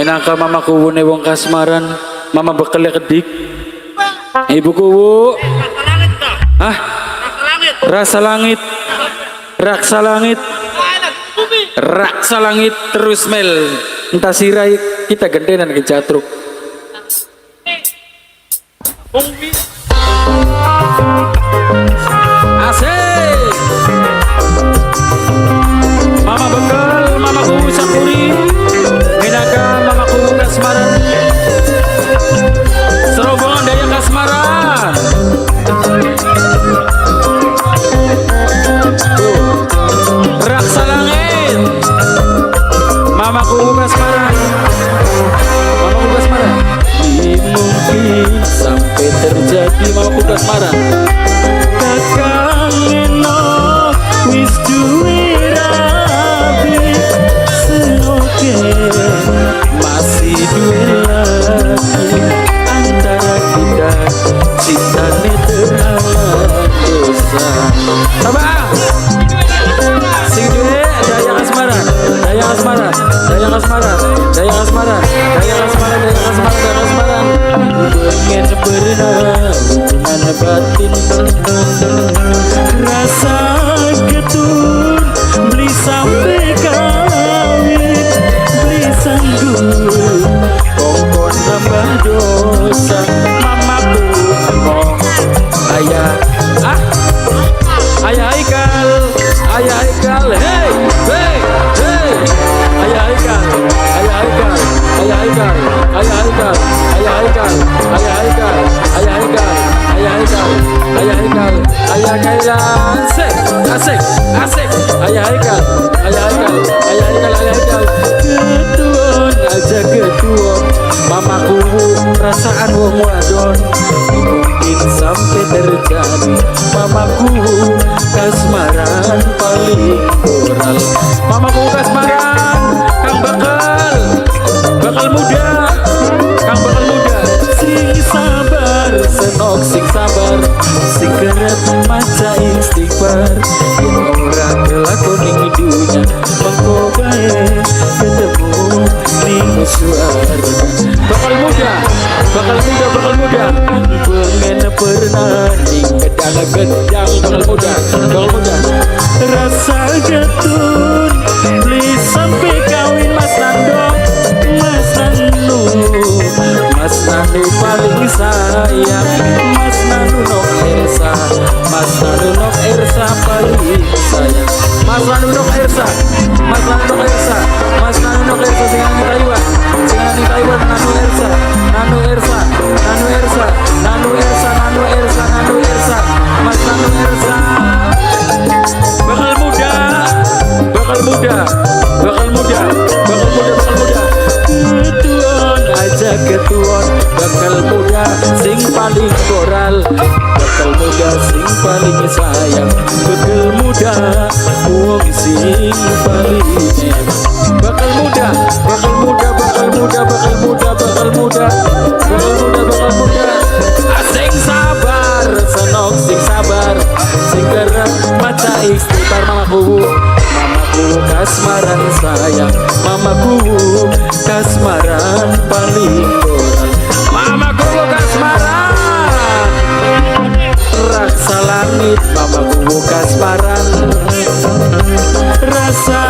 Minangka mama kuwune wong kasmaran, mama bekal kedik. Ibu kuwu. Hah? Rasa langit. Raksa langit. Raksa langit terus mel. Entah sirai kita gendenan ke jatruk. Asik. Mama bekal, mama kuwu sakuri. Minangka mama kuwu kasmaran. Serobongan daya kasmaran. Raksa langit. Mama kuwu kasmaran. Mama kuwu kasmaran. Mungkin sampai terjadi mama kuwu kasmaran. Kakangeno wis duwe rabi senoke masih duwe lagi antara kita cintane terhalang dosa. Abang sing duwe daya kasmaran, daya kasmaran, daya kasmaran, daya kasmaran, daya kasmaran, daya kasmaran, daya kasmaran. Pengen berenang hubungan batin, rasa getun beli sampai kawin, beli sanggup kongkon nambah dosa. Mamaku ngomong ayah ayah Haikal, ayah Haikal, hey hey hey, ayah Haikal, ayah Haikal, ayah Haikal, ayah Haikal, ayah Haikal, ayah Haikal, ayah Haikal, ayah Haikal, ayah Haikal, ayah Kailan, asik, asik, asik, ayah Haikal, ayah Haikal, ayah Haikal, ayah Haikal. Ketuon aja ketuon, mamaku perasaan wong wadon. Mungkin sampai terjadi mamaku kasmaran paling moral. Mamaku kasmaran, kang bakal muda, kang bakal muda. Sing sabar, senok sing sabar, sing keret maca istighfar. Yen ora kelakon ning dunya, mengko bae ketemu ning suara. Bakal muda, bakal muda, bakal muda. Pengen pernah ning gedang-gedang bakal muda, bakal muda. Rasa getun beli sampai kawin Mas Nando, Mas Nando, Mas Nando paling sayang, Mas Nando nok Ersa, Mas Nando nok Ersa paling sayang, Mas Nando nok Ersa, Mas Nando nok Ersa, Mas Nando nok Ersa singan di Taiwan, singan di Taiwan. Nano Ersa, Nano Ersa, Nano Ersa, Nano Ersa, Nano Ersa, Nano Ersa, Mas Nano Ersa. Bakal muda, bakal muda, bakal muda, bakal muda, bakal muda. Ketuon aja ketuon, bakal muda sing paling koral, bakal muda sing paling sayang, bakal muda wong sing paling bakal muda, bakal muda, bakal muda, bakal muda, bakal muda, bakal muda, bakal muda. Sing sabar, senok sing sabar, sing gerak maca istighfar. Mamaku kasmaran sayang, mamaku kasmaran paling koral, mamaku kasmaran raksa langit, mamaku kasmaran rasa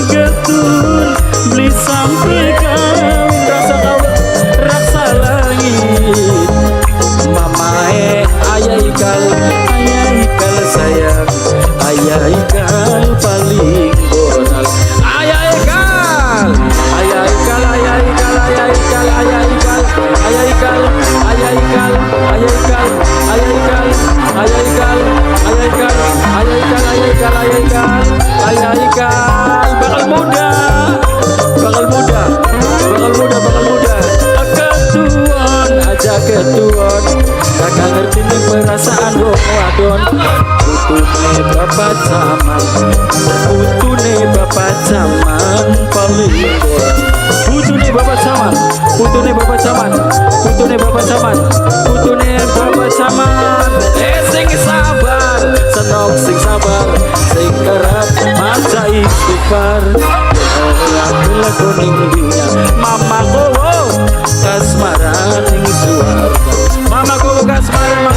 getun beli sampai kawin, rasa kawin raksa langit. Mama ayah Ikal, ayah Ikal sayang, ayah Ikal paling bonal, ayah Ikal, ayah Ikal, ayah Ikal, ayah Ikal, ayah Ikal, ayah Ikal, ayah Ikal, ayah Ikal, ayah Ikal, ayah Ikal, ayah Ikal, ayah Ikal, ayah Ikal, ayah Ikal, ayah Ikal. Bakal muda, bakal muda, bakal muda, bakal muda. Ketuon aja ketuon, kakak ngerti nih perasaan wong wadon. Putune bapak zaman, putune bapak zaman paling kuat. Putune bapak zaman, putune bapak zaman, putune bapak zaman, putune bapak zaman. Sing sabar, senok sing sabar, sing kerap maca istighfar. Ora kuning dunia, mamaku Lukas Marema